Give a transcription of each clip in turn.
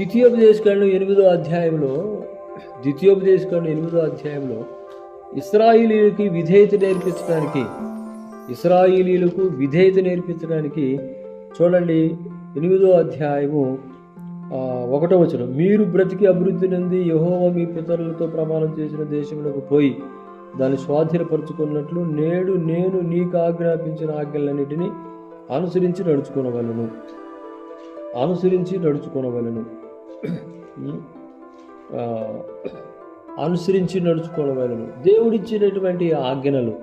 ద్వితీయోపదేశకాండం 8వ అధ్యాయంలో ఇశ్రాయేలీయులకు విధేయత నేర్పించడానికి చూడండి. 8వ అధ్యాయము 1వ వచనం, మీరు బ్రతికి అభివృద్ధి నంది యెహోవా మీ పితరులతో ప్రమాణం చేసిన దేశమునకు పోయి దాన్ని స్వాధీనపరుచుకున్నట్లు నేడు నేను నీకు ఆజ్ఞాపించిన ఆజ్ఞలన్నిటినీ అనుసరించి నడుచుకొనవలెను. దేవుడిచ్చినటువంటి ఆజ్ఞలు,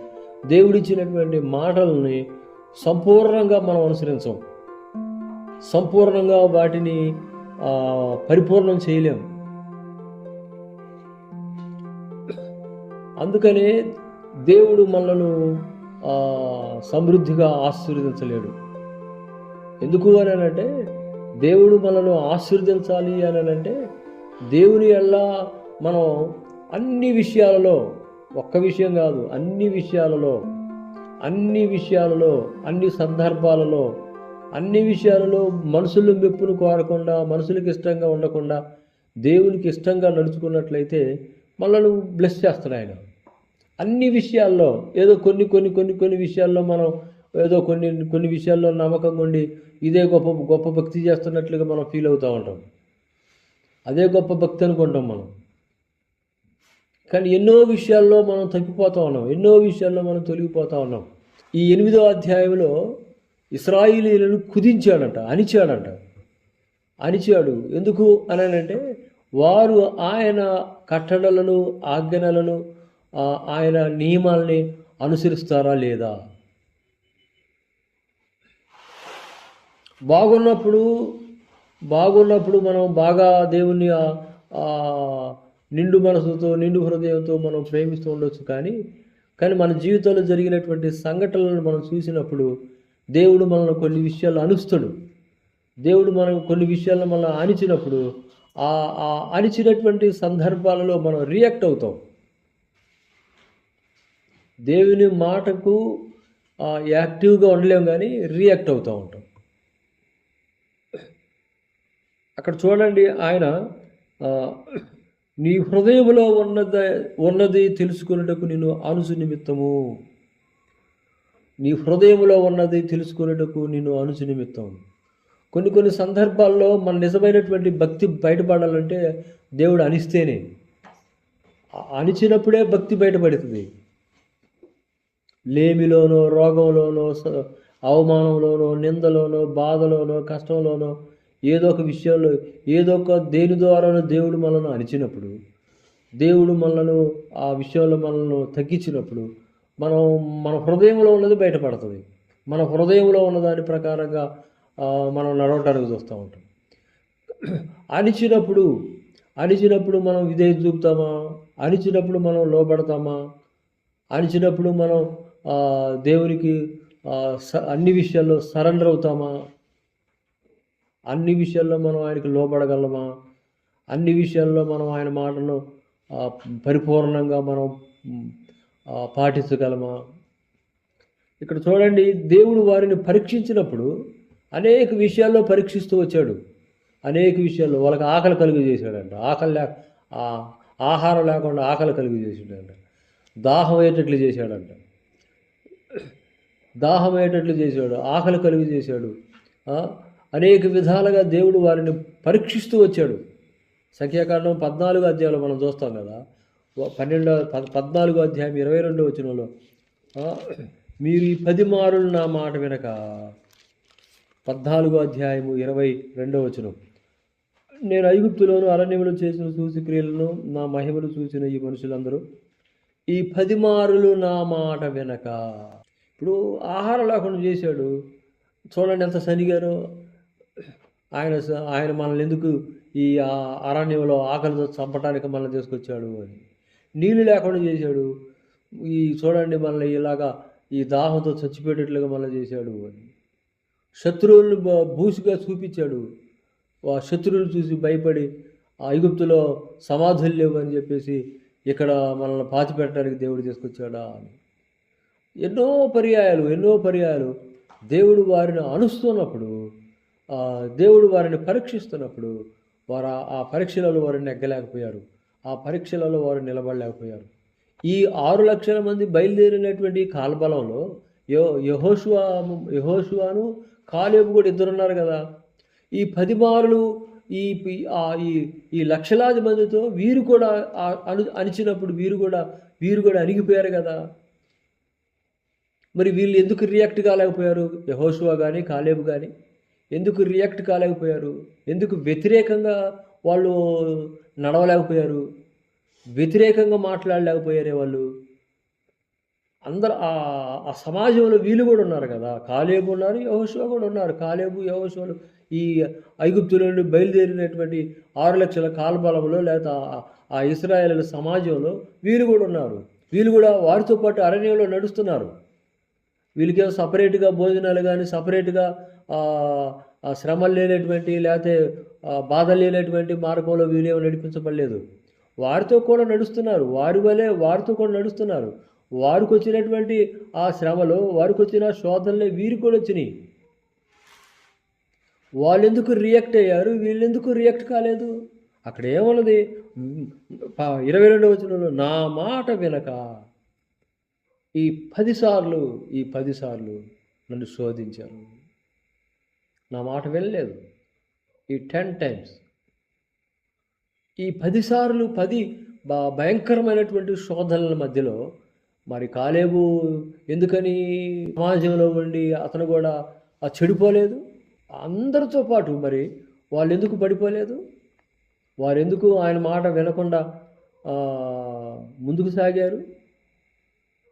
దేవుడిచ్చినటువంటి మాటలని సంపూర్ణంగా మనం అనుసరించం, సంపూర్ణంగా వాటిని పరిపూర్ణం చేయలేం. అందుకనే దేవుడు మనలను సమృద్ధిగా ఆశీర్వదించలేడు. ఎందుకు అని అంటే, దేవుడు మనల్ని ఆశీర్వదించాలి అని అంటే దేవుని ఎల్లా మనం అన్ని విషయాలలో, ఒక్క విషయం కాదు, అన్ని విషయాలలో, అన్ని సందర్భాలలో, అన్ని విషయాలలో మనుషుల మెప్పును కోరకుండా, మనుషులకు ఇష్టంగా ఉండకుండా దేవునికి ఇష్టంగా నడుచుకున్నట్లయితే మనల్ని బ్లెస్ చేస్తాడు ఆయన. అన్ని విషయాల్లో ఏదో కొన్ని విషయాల్లో మనం ఏదో కొన్ని విషయాల్లో నమ్మకంగా ఉండి ఇదే గొప్ప భక్తి చేస్తున్నట్లుగా మనం ఫీల్ అవుతూ ఉంటాం. అదే గొప్ప భక్తి అనుకుంటాం మనం. కానీ ఎన్నో విషయాల్లో మనం తప్పిపోతూ ఉన్నాం, ఎన్నో విషయాల్లో మనం తొలగిపోతూ ఉన్నాం. ఈ 8వ అధ్యాయంలో ఇశ్రాయేలీయులను కుదించాడంట, అణిచాడు. ఎందుకు అని అంటే వారు ఆయన కట్టడలను, ఆజ్ఞలను, ఆయన నియమాలని అనుసరిస్తారా లేదా. బాగున్నప్పుడు మనం బాగా దేవుణ్ణి నిండు మనసుతో, నిండు హృదయంతో మనం ప్రేమిస్తూ ఉండొచ్చు. కానీ మన జీవితంలో జరిగినటువంటి సంఘటనలను మనం చూసినప్పుడు దేవుడు మనల్ని కొన్ని విషయాలు అణుస్తాడు. దేవుడు మనం కొన్ని విషయాలను మనం అణిచినప్పుడు ఆ అణిచినటువంటి సందర్భాలలో మనం రియాక్ట్ అవుతాం. దేవుని మాటకు యాక్టివ్గా ఉండలేం, కానీ రియాక్ట్ అవుతూ ఉంటాం. అక్కడ చూడండి, ఆయన నీ హృదయంలో ఉన్నది తెలుసుకునేటకు నిన్ను అనుసు నిమిత్తము, కొన్ని సందర్భాల్లో మన నిజమైనటువంటి భక్తి బయటపడాలంటే దేవుడు అణిస్తేనే, అణిచినప్పుడే భక్తి బయటపడుతుంది. లేమిలోనో, రోగంలోనో, అవమానంలోనో, నిందలోనో, బాధలోనో, కష్టంలోనో, ఏదో ఒక విషయంలో, దేని ద్వారానో దేవుడు మనల్ని అణిచినప్పుడు, దేవుడు మనల్ని ఆ విషయంలో మనల్ని తగ్గించినప్పుడు మన హృదయంలో ఉన్నది బయటపడుతుంది. మన హృదయంలో ఉన్న దాని ప్రకారంగా మనం నడవటానికి చూస్తూ ఉంటాం. అణిచినప్పుడు మనం విధేయత చూపుతామా? అణిచినప్పుడు మనం లోబడతామా? అణిచినప్పుడు మనం దేవునికి అన్ని విషయాల్లో సరెండర్ అవుతామా? అన్ని విషయాల్లో మనం ఆయనకు లోబడగలమా? అన్ని విషయాల్లో మనం ఆయన మాటను పరిపూర్ణంగా మనం పాటించగలమా? ఇక్కడ చూడండి, దేవుడు వారిని పరీక్షించినప్పుడు అనేక విషయాల్లో పరీక్షిస్తూ వచ్చాడు. అనేక విషయాల్లో వాళ్ళకి ఆకలి కలుగు చేశాడంట. ఆహారం లేకుండా ఆకలి కలుగు చేశాడంట. దాహం అయ్యేటట్లు చేశాడు, ఆకలి కలుగు చేశాడు. అనేక విధాలుగా దేవుడు వారిని పరీక్షిస్తూ వచ్చాడు. సంఖ్యాకాండం 14వ అధ్యాయంలో మనం చూస్తాం కదా, 14వ అధ్యాయం 22వ వచనంలో, మీరు ఈ 10 మారులు నా మాట వినక. 14వ అధ్యాయము 22వ వచనం, నేను ఐగుప్తులోను అరణ్యములో చేసిన సూచక్రియలను, నా మహిమను చూసిన ఈ మనుషులందరూ ఈ 10 మారులు నా మాట వినక. ఇప్పుడు ఆహారం లేకుండా చేశాడు. చూడండి ఎంత సనిగారో. ఆయన మనల్ని ఎందుకు ఈ అరణ్యంలో ఆకలితో చంపడానికి మనల్ని తీసుకొచ్చాడు అని. నీళ్ళు లేకుండా చేశాడు. చూడండి మనల్ని ఇలాగా ఈ దాహంతో చచ్చిపోయేటట్లుగా మనల్ని చేశాడు అని. శత్రువులను బూసుగా చూపించాడు. శత్రువులు చూసి భయపడి ఐగుప్తులో సమాధులు లేవు అని చెప్పేసి ఇక్కడ మనల్ని పాతిపెట్టడానికి దేవుడు తీసుకొచ్చాడా అని. ఎన్నో పర్యాయాలు దేవుడు వారిని అణుస్తున్నప్పుడు, దేవుడు వారిని పరీక్షిస్తున్నప్పుడు వారు ఆ పరీక్షలలో వారు నెగ్గలేకపోయారు. ఆ పరీక్షలలో వారు నిలబడలేకపోయారు. ఈ 6,00,000 మంది బయలుదేరినటువంటి కాల్బలంలో యె యెహోషువ యెహోషువను, కాలేబు కూడా ఇద్దరున్నారు కదా! ఈ 10 మారులు ఈ పి ఈ ఈ లక్షలాది మందితో వీరు కూడా అణిచినప్పుడు వీరు కూడా అణిగిపోయారు కదా! మరి వీళ్ళు ఎందుకు రియాక్ట్ కాలేకపోయారు? యెహోషువ గాని, కాలేబు గాని ఎందుకు రియాక్ట్ కాలేకపోయారు? ఎందుకు వ్యతిరేకంగా వాళ్ళు నడవలేకపోయారు? వ్యతిరేకంగా మాట్లాడలేకపోయారే వాళ్ళు? అందరు ఆ సమాజంలో వీళ్ళు కూడా ఉన్నారు కదా! కాలేబు ఉన్నారు, యెహోషువ కూడా ఉన్నారు. కాలేబు, యెహోషువలు ఈ ఐగుప్తులో నుండి బయలుదేరినటువంటి 6,00,000 కాల్బలంలో లేకపోతే ఆ ఇశ్రాయేలీయుల సమాజంలో వీళ్ళు కూడా ఉన్నారు. వీళ్ళు కూడా వారితో పాటు అరణ్యంలో నడుస్తున్నారు. వీళ్ళకేమో సపరేట్‌గా భోజనాలు గాని, సపరేట్‌గా శ్రమలు లేనటువంటి లేతే బాధలు లేనటువంటి మార్గంలో వీళ్ళేమో నడిపించబడలేదు. వారితో కూడా నడుస్తున్నారు. వారితో కూడా నడుస్తున్నారు. వారికొచ్చినటువంటి ఆ శ్రమలు, వారికొచ్చిన శోధనలే వీరికి కూడా వచ్చినియి. వాళ్ళెందుకు రియాక్ట్ అయ్యారు? వీళ్ళెందుకు రియాక్ట్ కాలేదు? అక్కడ ఏమున్నది? 22వ వచనంలో నా మాట వినక ఈ 10 సార్లు నన్ను శోధించారు. నా మాట వినలేదు. ఈ 10 టైమ్స్ ఈ 10 సార్లు 10 భయంకరమైనటువంటి శోధనల మధ్యలో మరి కాలేబు ఎందుకని సమాజంలో ఉండి అతను కూడా చెడిపోలేదు? అందరితో పాటు మరి వాళ్ళెందుకు పడిపోలేదు? వారెందుకు ఆయన మాట వినకుండా ముందుకు సాగారు?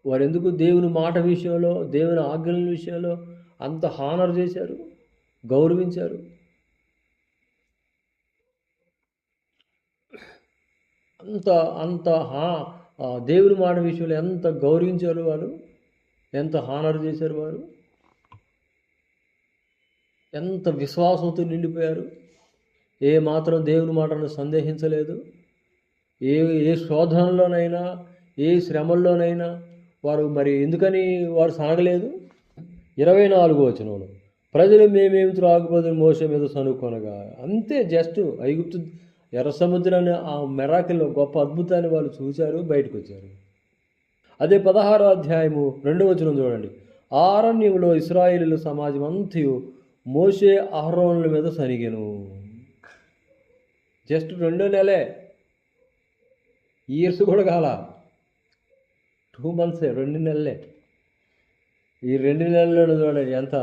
వారెందుకు దేవుని మాట విషయంలో, దేవుని ఆజ్ఞల విషయంలో అంత హానర్ చేశారు, గౌరవించారు? అంత అంత దేవుని మాట విషయంలో ఎంత గౌరవించారు వారు, ఎంత హానర్ చేశారు వారు, ఎంత విశ్వాసంతో నిండిపోయారు. ఏ మాత్రం దేవుని మాటను సందేహించలేదు. ఏ శోధనలోనైనా, ఏ శ్రమల్లోనైనా వారు మరి ఎందుకని వారు సాగలేదు? 24వ వచనంలో ప్రజలు మేమేమి త్రాగుబోదని మోషే మీద సనుక్కొనగా, అంతే జస్ట్ ఐగుప్తు ఎర్ర సముద్రాన్ని ఆ మెరాకిల్లో గొప్ప అద్భుతాన్ని వాళ్ళు చూశారు, బయటకు వచ్చారు. అదే 16వ అధ్యాయము 2వ వచనం చూడండి. ఆ అరణ్యంలో ఇశ్రాయేలీయుల సమాజం అంతయు మోషే అహరోనుల మీద సనిగెను. జస్ట్ 2 నెలే, ఇయర్స్ కూడా కాల, 2 మంత్సే, 2 నెలలే. ఈ 2 నెలల్లో చూడండి ఎంత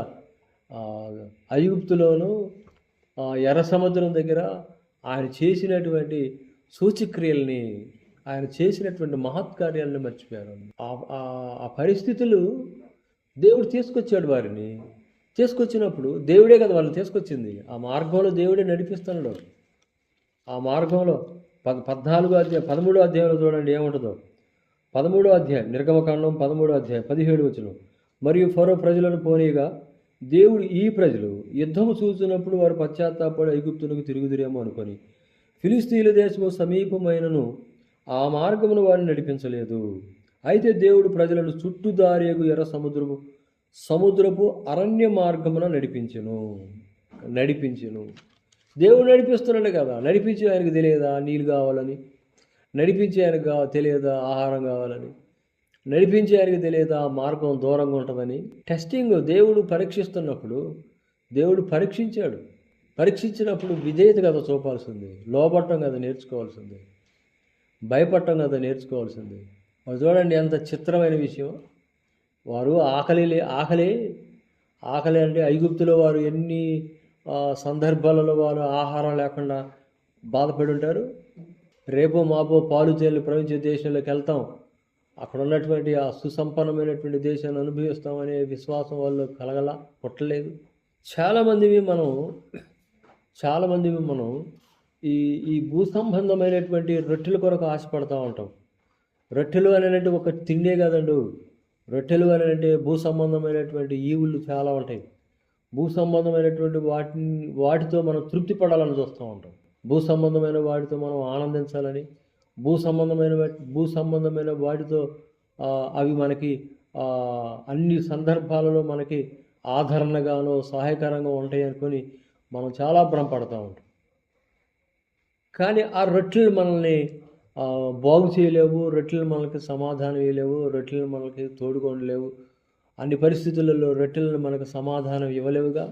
ఐగుప్తులోను ఎర్ర సముద్రం దగ్గర ఆయన చేసినటువంటి సూచక్రియల్ని, ఆయన చేసినటువంటి మహత్కార్యాలను మర్చిపోయారు. ఆ పరిస్థితులు దేవుడు తీసుకొచ్చాడు వారిని. తీసుకొచ్చినప్పుడు దేవుడే కదా వాళ్ళని తీసుకొచ్చింది. ఆ మార్గంలో దేవుడే నడిపిస్తున్నాడు. ఆ మార్గంలో 13వ అధ్యాయంలో చూడండి ఏముంటుందో. 13వ అధ్యాయం నిర్గమకాండం 13వ అధ్యాయం 17వ వచనం. మరియు ఫరో ప్రజలను పోనీగా దేవుడు ఈ ప్రజలు యుద్ధము చూసినప్పుడు వారు పశ్చాత్తాపడి ఐగుప్తునకు తిరుగుదురేమో అనుకొని ఫిలిస్తీన్ల దేశము సమీపమైనను ఆ మార్గమును వారిని నడిపించలేదు. అయితే దేవుడు ప్రజలను చుట్టుదారియగు ఎర్ర సముద్రపు అరణ్య మార్గమున నడిపించెను. దేవుడు నడిపిస్తున్నాడు కదా. నడిపించి ఆయనకు తెలియదా నీళ్ళు కావాలని? నడిపించి ఆయనకు తెలియదా ఆహారం కావాలని? నడిపించి ఆయనకు తెలియదా మార్గం దూరంగా ఉంటుందని? టెస్టింగ్ దేవుడు పరీక్షిస్తున్నప్పుడు దేవుడు పరీక్షించాడు. పరీక్షించినప్పుడు విధేయత కదా చూపాల్సింది, లోబట్టం కదా నేర్చుకోవాల్సింది, భయపడటం కదా నేర్చుకోవాల్సింది. వారు చూడండి ఎంత చిత్రమైన విషయం. వారు ఆకలి అంటే ఐగుప్తులో వారు ఎన్ని సందర్భాలలో వారు ఆహారం లేకుండా బాధపడి ఉంటారు. రేపో మాపో పాలు తేలు ప్రపంచ దేశంలోకి వెళ్తాం, అక్కడ ఉన్నటువంటి ఆ సుసంపన్నమైనటువంటి దేశాన్ని అనుభవిస్తామనే విశ్వాసం వాళ్ళు పుట్టలేదు. చాలామందివి మనం ఈ భూ సంబంధమైనటువంటి రొట్టెల కొరకు ఆశపడుతూ ఉంటాం. రొట్టెలు అనేటువంటి ఒక తిండే కాదండు. రొట్టెలు అనేటువంటి భూ సంబంధమైనటువంటి ఈవులు చాలా ఉంటాయి. భూ సంబంధమైనటువంటి వాటితో మనం తృప్తి పడాలని చూస్తూ ఉంటాం. భూ సంబంధమైన వాటితో మనం ఆనందించాలని, భూ సంబంధమైన వాటితో అవి మనకి అన్ని సందర్భాలలో మనకి ఆదరణగానో సహాయకరంగా ఉంటాయి అనుకొని మనం చాలా భ్రమపడుతూ ఉంటాం. కానీ ఆ రొట్టెలు మనల్ని బాగు చేయలేవు, రొట్టెలు మనకి సమాధానం ఇవ్వలేవు, రొట్టెలు మనకి తోడుకొనలేవు. అన్ని పరిస్థితులలో రొట్టెలను మనకు సమాధానం ఇవ్వలేవుగా,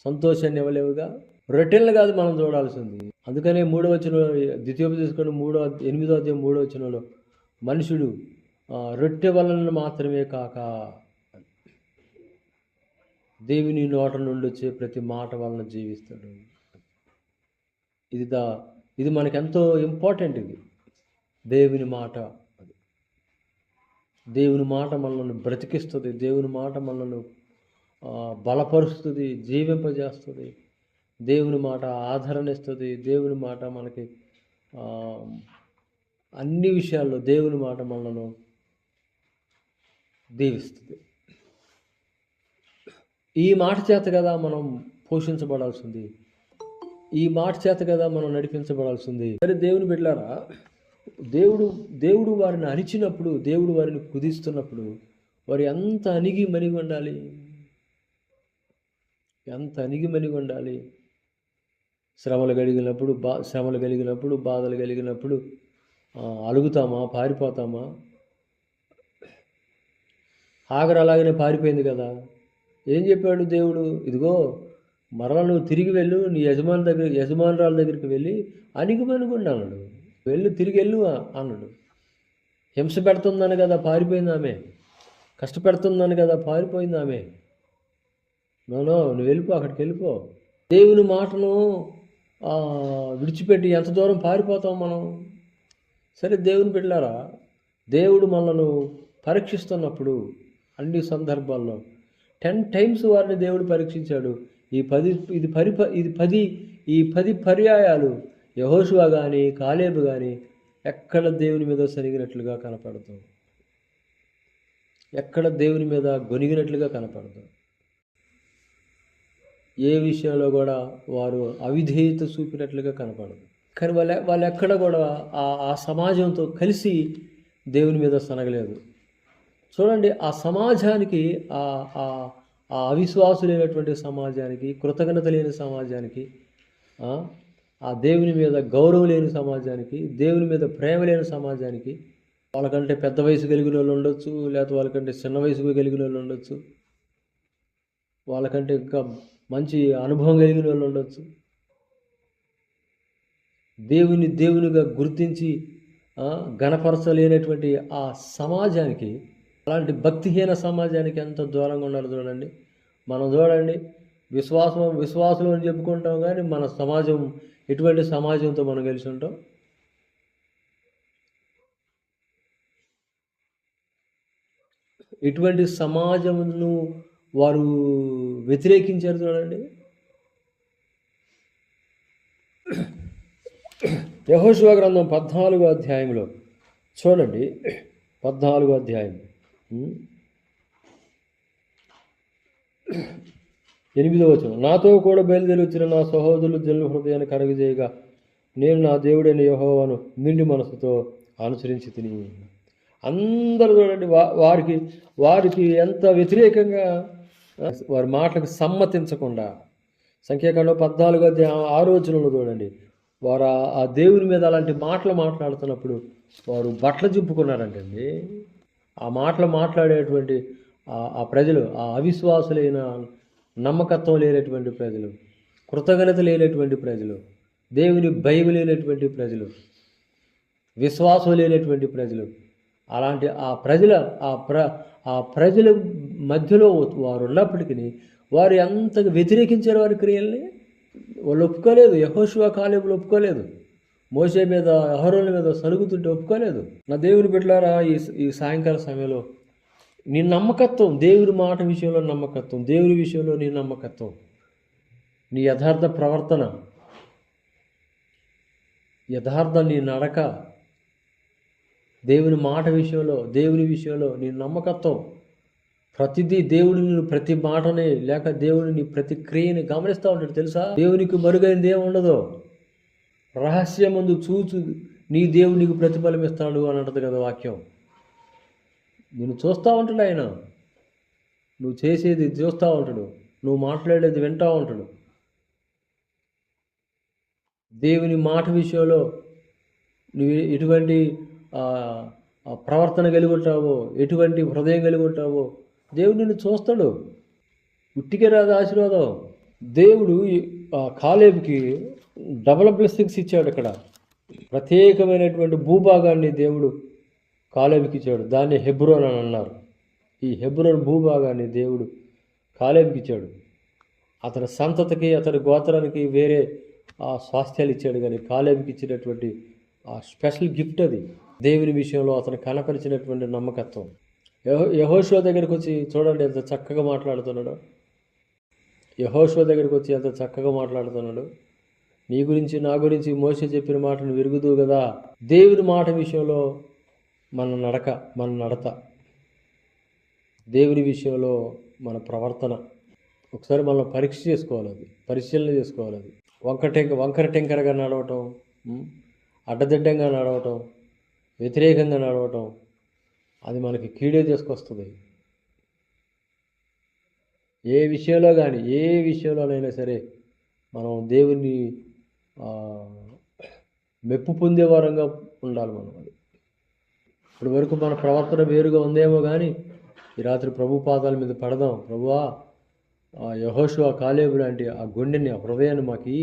సంతోషాన్ని ఇవ్వలేవుగా. రొట్టెలను కాదు మనం చూడాల్సింది. అందుకనే 3వ వచనంలో, ద్వితీయోపదేశకాండం 8వ అధ్యాయం 3వ వచనంలో, మనుషుడు రొట్టె వలన మాత్రమే కాక దేవుని నోట నుండి వచ్చే ప్రతి మాట వలన జీవిస్తాడు. ఇది మనకెంతో ఇంపార్టెంట్. దేవుని మాట. దేవుని మాట మనల్ని బ్రతికిస్తుంది, దేవుని మాట మనల్ని బలపరుస్తుంది, జీవింపజేస్తుంది. దేవుని మాట ఆదరణ ఇస్తుంది. దేవుని మాట మనకి అన్ని విషయాల్లో దేవుని మాట మనలను దీవిస్తుంది. ఈ మాట చేత కదా మనం పోషించబడాల్సింది, ఈ మాట చేత కదా మనం నడిపించబడాల్సింది. సరే దేవుని బిడ్డలారా, దేవుడు వారిని అణిచినప్పుడు, దేవుడు వారిని కుదిస్తున్నప్పుడు వారు ఎంత అణిగి మణిగి ఉండాలి, ఎంత అణిగి మణిగి ఉండాలి. శ్రమలు కలిగినప్పుడు బాధలు కలిగినప్పుడు అలుగుతామా, పారిపోతామా? హాగర్ అలాగనే పారిపోయింది కదా. ఏం చెప్పాడు దేవుడు? ఇదిగో మరలా నువ్వు తిరిగి వెళ్ళు, నీ యజమానురాల దగ్గరికి వెళ్ళి అణిగిమణిగుండు అన్నాడు. తిరిగి వెళ్ళు అన్నాడు. హింస పెడుతుందని కదా పారిపోయింది ఆమె, కష్టపెడుతుందని కదా పారిపోయింది ఆమె. నువ్వు వెళ్ళిపో, అక్కడికి వెళ్ళిపో. దేవుని మాటను విడిచిపెట్టి ఎంత దూరం పారిపోతాం మనం? సరే దేవుని బిడ్డలారా, దేవుడు మనను పరీక్షిస్తున్నప్పుడు అన్ని సందర్భాల్లో 10 times వారిని దేవుడు పరీక్షించాడు. ఈ 10 పర్యాయాలు యెహోషువ కానీ కాలేబు కానీ ఎక్కడ దేవుని మీద సరిగినట్లుగా కనపడతాం, ఎక్కడ దేవుని మీద గొనిగినట్లుగా కనపడతాం. ఏ విషయంలో కూడా వారు అవిధేయత చూపినట్లుగా కనపడదు. కానీ వాళ్ళు ఎక్కడ కూడా ఆ సమాజంతో కలిసి దేవుని మీద సనగలేదు. చూడండి, ఆ సమాజానికి, ఆ అవిశ్వాసులైనటువంటి సమాజానికి, కృతజ్ఞత లేని సమాజానికి, ఆ దేవుని మీద గౌరవం లేని సమాజానికి, దేవుని మీద ప్రేమ లేని సమాజానికి, వాళ్ళకంటే పెద్ద వయసు కలిగిన వాళ్ళు ఉండొచ్చు, లేకపోతే వాళ్ళకంటే చిన్న వయసు కలిగిన వాళ్ళు ఉండొచ్చు, వాళ్ళకంటే ఇంకా మంచి అనుభవం కలిగిన వాళ్ళు ఉండొచ్చు. దేవునిగా గుర్తించి గణపరచలేనటువంటి ఆ సమాజానికి, అలాంటి భక్తిహీన సమాజానికి ఎంత దూరంగా ఉండాలో చూడండి. మనం చూడండి, విశ్వాసులు అని చెప్పుకుంటాం, కానీ మన సమాజం ఎటువంటి సమాజంతో మనం కలిసి ఉంటాం? ఎటువంటి సమాజమును వారు వ్యతిరేకించారు చూడండి. యెహోషువ గ్రంథం 14వ అధ్యాయంలో చూడండి, 14వ అధ్యాయం 8వ వచనం. నాతో కూడా బయలుదేరి వచ్చిన నా సహోదరులు జనుల హృదయాన్ని కరగజేయగా నేను నా దేవుడైన యెహోవాను నిండి మనసుతో అనుసరించి తిని. అందరూ చూడండి, వారికి ఎంత వ్యతిరేకంగా, వారి మాటలకు సమ్మతించకుండా. సంఖ్యాకాండం 14వ అధ్యాయం 6వ వచనంలో చూడండి, వారు ఆ దేవుని మీద అలాంటి మాటలు మాట్లాడుతున్నప్పుడు వారు బట్టలు చింపుకున్నారంటండి. ఆ మాటలు మాట్లాడేటువంటి ఆ ప్రజలు, ఆ అవిశ్వాసులైన, నమ్మకత్వం లేనటువంటి ప్రజలు, కృతజ్ఞత లేనటువంటి ప్రజలు, దేవుని భయం లేనటువంటి ప్రజలు, విశ్వాసం లేనటువంటి ప్రజలు, అలాంటి ఆ ప్రజల మధ్యలో వారు ఉన్నప్పటికీ వారు ఎంతగా వ్యతిరేకించారు వారి క్రియల్ని. వాళ్ళు ఒప్పుకోలేదు. యెహోషువ కాలేబులు ఒప్పుకోలేదు. మోషే మీద, అహరోనుల మీద సరుగుతుంటే ఒప్పుకోలేదు. నా దేవుని బిడ్డలారా, ఈ సాయంకాల సమయంలో నీ నమ్మకత్వం, దేవుని మాట విషయంలో నమ్మకత్వం, దేవుని విషయంలో నీ నమ్మకత్వం, నీ యథార్థ ప్రవర్తన, నీ నడక, దేవుని మాట విషయంలో, దేవుని విషయంలో నీ నమ్మకత్వం, ప్రతిదీ దేవుడిని, ప్రతి మాటని లేక దేవుడిని ప్రతి క్రియని గమనిస్తూ ఉంటాడు. తెలుసా, దేవునికి మరుగైనది ఏముండదు. రహస్యమందు చూచు నీ దేవునికి ప్రతిఫలం ఇస్తాడు అని అంటది కదా వాక్యం. నేను చూస్తూ ఉంటాడు ఆయన. నువ్వు చేసేది చూస్తూ ఉంటాడు, నువ్వు మాట్లాడేది వింటూ ఉంటాడు. దేవుని మాట విషయంలో నువ్వు ఎటువంటి ప్రవర్తన కలిగి ఉంటావో, ఎటువంటి హృదయం కలిగి ఉంటావో దేవుడు నిన్ను చూస్తాడు. ఉట్టికే రాదు ఆశీర్వాదం. దేవుడు కాలేబుకి డబల్ బ్లెస్సింగ్స్ ఇచ్చాడు. ఇక్కడ ప్రత్యేకమైనటువంటి భూభాగాన్ని దేవుడు కాలేబుకి ఇచ్చాడు. దాన్ని హెబ్రోన్ అని అన్నారు. ఈ హెబ్రోన్ భూభాగాన్ని దేవుడు కాలేబుకి ఇచ్చాడు. అతని సంతతికి, అతని గోత్రానికి వేరే స్వాస్థ్యాలు ఇచ్చాడు. కానీ కాలేబుకి ఇచ్చినటువంటి ఆ స్పెషల్ గిఫ్ట్ అది. దేవుని విషయంలో అతను కనపరిచినటువంటి నమ్మకత్వం. యెహోషువ దగ్గరికి వచ్చి చూడండి ఎంత చక్కగా మాట్లాడుతున్నాడు. యెహోషువ దగ్గరికి వచ్చి ఎంత చక్కగా మాట్లాడుతున్నాడు. నీ గురించి, నా గురించి మోషే చెప్పిన మాటను విరుగుదు కదా. దేవుని మాట విషయంలో మన నడత, దేవుని విషయంలో మన ప్రవర్తన ఒకసారి మనం పరీక్ష చేసుకోవాలి. అది పరిశీలన చేసుకోవాలి. అది వంకర టెంకరగా నడవటం, అడ్డదిడ్డంగా నడవటం, వ్యతిరేకంగా నడవటం, అది మనకి కీడే తీసుకొస్తుంది. ఏ విషయంలో కానీ, ఏ విషయంలోనైనా సరే మనం దేవుని మెప్పు పొందే వారంగా ఉండాలి. మనం అది ఇప్పటి వరకు మన ప్రవర్తన వేరుగా ఉందేమో కానీ ఈ రాత్రి ప్రభు పాదాల మీద పడదాం. ప్రభువా, యెహోషువ, కాలేబు లాంటి ఆ గుండెని, ఆ హృదయాన్ని మాకు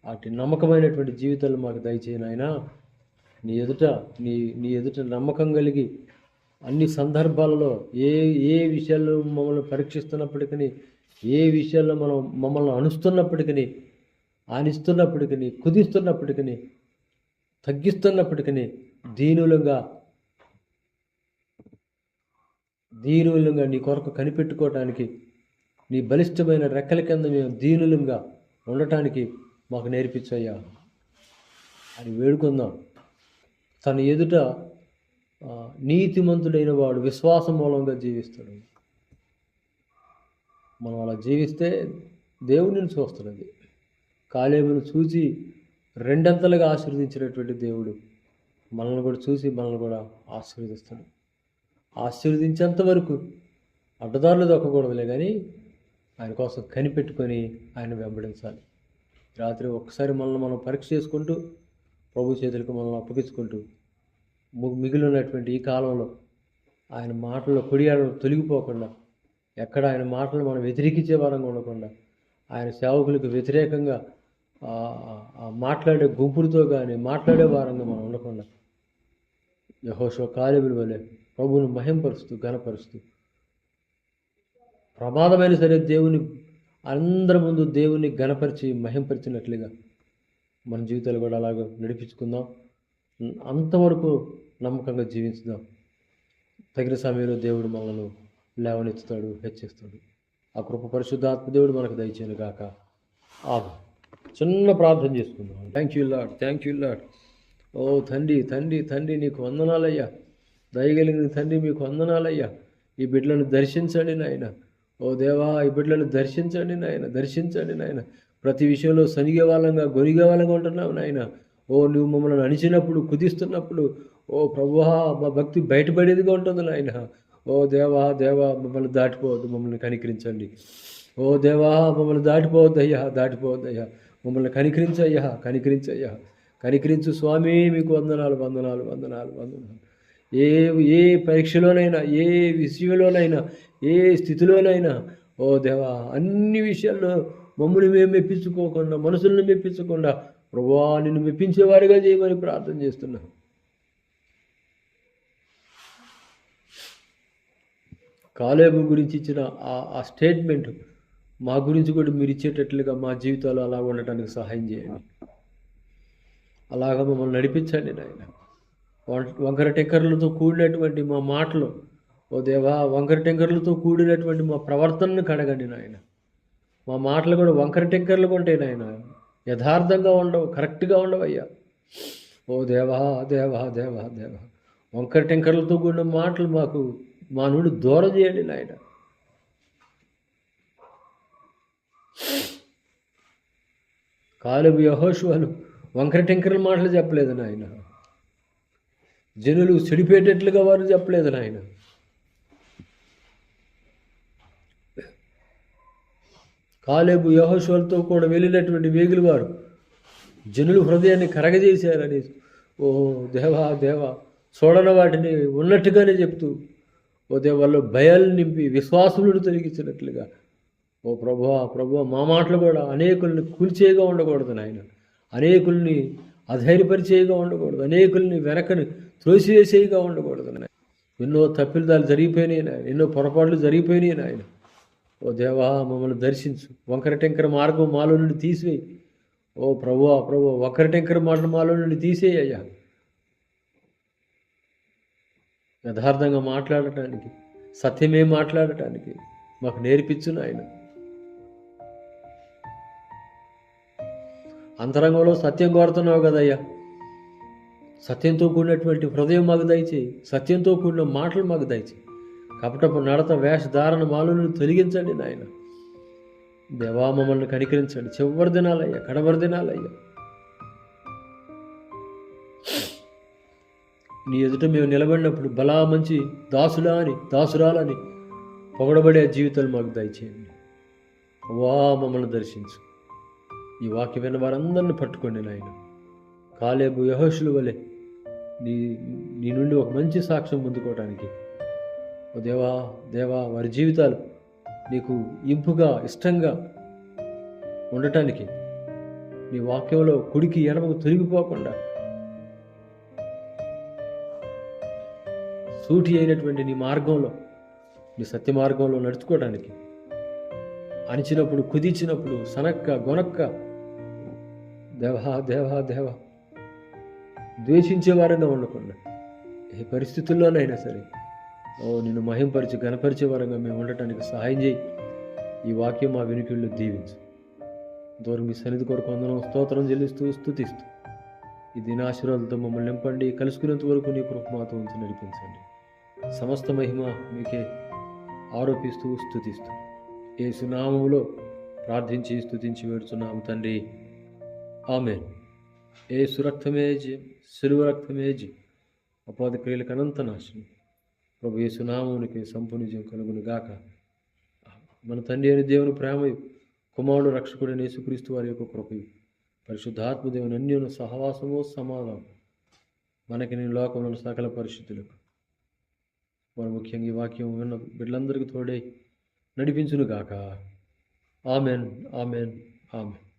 అటు నమ్మకమైనటువంటి జీవితాలు మాకు దయచేయను ఆయన. నీ ఎదుట నమ్మకం కలిగి అన్ని సందర్భాలలో ఏ విషయాల్లో మమ్మల్ని పరీక్షిస్తున్నప్పటికీ, ఏ విషయాల్లో మమ్మల్ని ఆనిస్తున్నప్పటికీ, కుదిస్తున్నప్పటికీ, తగ్గిస్తున్నప్పటికీ దీనులంగా నీ కొరకు కనిపెట్టుకోవటానికి, నీ బలిష్టమైన రెక్కల కింద మేము దీనులంగా ఉండటానికి మాకు నేర్పించయ్యా అని వేడుకుందాం. తన ఎదుట నీతిమంతుడైన వాడు విశ్వాసం మూలంగా జీవిస్తాడు. మనం అలా జీవిస్తే దేవుడిని చూస్తున్నది. కాలేబును చూసి రెండంతలుగా ఆశీర్వదించినటువంటి దేవుడు మనల్ని కూడా చూసి మనల్ని కూడా ఆశీర్వదిస్తాడు. ఆశీర్వదించేంత వరకు అడ్డదారులు దొక్కకూడదులే, కానీ ఆయన కోసం కనిపెట్టుకొని ఆయన వెంబడించాలి. రాత్రి ఒక్కసారి మనల్ని మనం పరీక్ష చేసుకుంటూ, ప్రభు చేతులకు మనల్ని అప్పగించుకుంటూ, మిగిలినటువంటి ఈ కాలంలో ఆయన మాటల్లో కొడియాడలు తొలగిపోకుండా, ఎక్కడ ఆయన మాటలు మనం వ్యతిరేకించే వారంగా ఉండకుండా, ఆయన సేవకులకు వ్యతిరేకంగా మాట్లాడే గుంపులతో కానీ మాట్లాడే వారంగా మనం ఉండకుండా, యెహోషువ, కాలేబుల వలె ప్రభువును మహింపరుస్తూ, ఘనపరుస్తూ, ప్రమాదమైన సరే దేవుని అందరి ముందు దేవుని ఘనపరిచి మహింపరిచినట్లుగా మన జీవితాలు కూడా అలాగ నడిపించుకుందాం. అంతవరకు నమ్మకంగా జీవించుదాం. తగిన సమయంలో దేవుడు మనల్ని లేవనెత్తుతాడు, హెచ్చిస్తాడు. ఆ కృప పరిశుద్ధాత్మ దేవుడు మనకు దయచేయను గాక. చిన్న ప్రార్థన చేసుకుందాం. Thank you lord. ఓ తండ్రి నీకు వందనాలయ్యా. దయగలిగిన తండ్రి మీకు వందనాలయ్యా. ఈ బిడ్డలను దర్శించండి నాయన. ఓ దేవా, ఈ బిడ్డలను దర్శించండి నాయన. ప్రతి విషయంలో సనిగే వాళ్ళంగా, గొనిగే వాళ్ళంగా ఉంటున్నావు నాయన. ఓ నువ్వు మమ్మల్ని అణిచినప్పుడు, కుదిస్తున్నప్పుడు, ఓ ప్రభువా, మా భక్తి బయటపడేదిగా ఉంటుంది నాయన. ఓ దేవా మమ్మల్ని దాటిపోవద్దు, మమ్మల్ని కనికరించండి. ఓ దేవా, మమ్మల్ని దాటిపోవద్దయ్యా. మమ్మల్ని కనికరించయ్యా. కనికరించు స్వామి, మీకు వందనాలు. ఏ పరీక్షలోనైనా, ఏ విషయంలోనైనా, ఏ స్థితిలోనైనా, ఓ దేవా, అన్ని విషయాల్లో మమ్మల్ని మేము మెప్పించుకోకుండా, మనుషులను మెప్పించకుండా, ప్రభువా నిన్ను మెప్పించేవారిగా చేయమని ప్రార్థన చేస్తున్నాం. కాలేబు గురించి ఇచ్చిన ఆ స్టేట్మెంట్ మా గురించి కూడా మీరు ఇచ్చేటట్లుగా మా జీవితాలు అలా ఉండటానికి సహాయం చేయండి. అలాగ మమ్మల్ని నడిపించండి నాయన. వంకర టెంకర్లతో కూడినటువంటి మా మాటలు, ఓ దేవా, వంకర టెంకర్లతో కూడినటువంటి మా ప్రవర్తనను కడగండి నాయన. మా మాటలు కూడా వంకర టెంకర్లుగా ఉంటాయి నాయన, యథార్థంగా ఉండవు, కరెక్ట్గా ఉండవయ్యా. ఓ దేవా, వంకర టెంకర్లతో కూడిన మాటలు మా నుండి దూరం చేయండి నాయన. కాలేబు, యెహోషువలు వంకర టెంకర్ల మాటలు చెప్పలేదు నాయన. జనులు చెడిపోయేటట్లుగా వారు చెప్పలేదు నాయన. కాలేబు, యెహోషువలతో కూడా వెళ్ళినటువంటి వేగులు వారు జనులు హృదయాన్ని కరగజేశారని ఓ దేవా దేవా చూడని వాటిని ఉన్నట్టుగానే చెప్తూ ఓ దేవాల్లో భయాలు నింపి విశ్వాసులను తొలగించినట్లుగా ఓ ప్రభువా మా మాటలు కూడా అనేకుల్ని కూల్చేయగా ఉండకూడదు నాయన, అనేకుల్ని అధైర్యపరిచేయగా ఉండకూడదు, అనేకుల్ని వెనకని త్రోసివేసేయగా ఉండకూడదు నాయన. ఎన్నో తప్పిదాలు జరిగిపోయినాయి నాయన, ఎన్నో పొరపాట్లు జరిగిపోయినాయి నాయన. ఓ దేవా మమ్మల్ని దర్శించు, వంకర టెంకర మార్గం మాలో నుండి తీసివేయి. ఓ ప్రభువా వంకర టెంకర మాట మాలో నుండి తీసేయ్యా. యథార్థంగా మాట్లాడటానికి, సత్యమే మాట్లాడటానికి మాకు నేర్పించు నాయన. అంతరంగంలో సత్యం కోరుతున్నావు కదయ్యా, సత్యంతో కూడినటువంటి హృదయం మాకు దయచేయి, సత్యంతో కూడిన మాటలు మాకు దయచేయి. కపటపు నడత వేషధారణ మాలను తొలగించండి నాయన. దేవా మమ్మల్ని కనికరించండి. చివరి దినాలయ్యా, కడవరి దినాలయ్యా, నీ ఎదుట మేము నిలబడినప్పుడు బలా మంచి దాసులా అని దాసురాలని పొగడబడే జీవితాలు మాకు దయచేయండి. మమ్మల్ని దర్శించు. ఈ వాక్యం విన్న వారందరిని పట్టుకోండి నాయన. కాలేబు యెహోషుల వలె నీ నుండి ఒక మంచి సాక్ష్యం పొందుకోవడానికి ఓ దేవా వారి జీవితాలు నీకు ఇంపుగా ఇష్టంగా ఉండటానికి నీ వాక్యంలో కుడికి ఎడమకు తొలగిపోకుండా సూటి అయినటువంటి నీ మార్గంలో, నీ సత్య మార్గంలో నడుచుకోవడానికి, అణిచినప్పుడు కుదించినప్పుడు సనక్క గొనక్క దేవా ద్వేషించే వారంగా ఉండకుండా ఏ పరిస్థితుల్లోనైనా సరే నిన్ను మహింపరిచి గణపరిచే వారంగా మేము ఉండటానికి సహాయం చేయి. ఈ వాక్యం మా వెనుకళ్ళు దీవించు. దూరం మీ సన్నిధి కొరకు అందరం స్తోత్రం చెల్లిస్తూ స్తుతిస్తూ ఈ దినాశీర్వాదాలతో మమ్మల్ని నింపండి. కలుసుకునేంత వరకు నీ కృప మాతో ఉంచి నడిపించండి. సమస్త మహిమ మీకే ఆరోపిస్తూ స్తుతిస్తూ యేసు నామములో ప్రార్థించి స్తుతించి వేడుచున్నాము తండ్రి, ఆమేన్. యేసు రక్తమే జయం, శిలువ రక్తమే జయం, అపవాది క్రియలకు అనంత నాశనం. ప్రభు యేసు నామమునికి సంపూర్ణ జయం కలుగును గాక. మన తండ్రి అయిన దేవుని ప్రేమయు, కుమారుడు రక్షకుడైన యేసుక్రీస్తు వారి యొక్క కృపయు, పరిశుద్ధాత్మ దేవుని అన్యోన్య సహవాసము సమాధానం మనకి నేను లోకంలో సకల పరిస్థితులకు మరి ముఖ్యంగా ఈ వాక్యం విన్న బిడ్డలందరికీ తోడై నడిపించును గాక. ఆమెన్.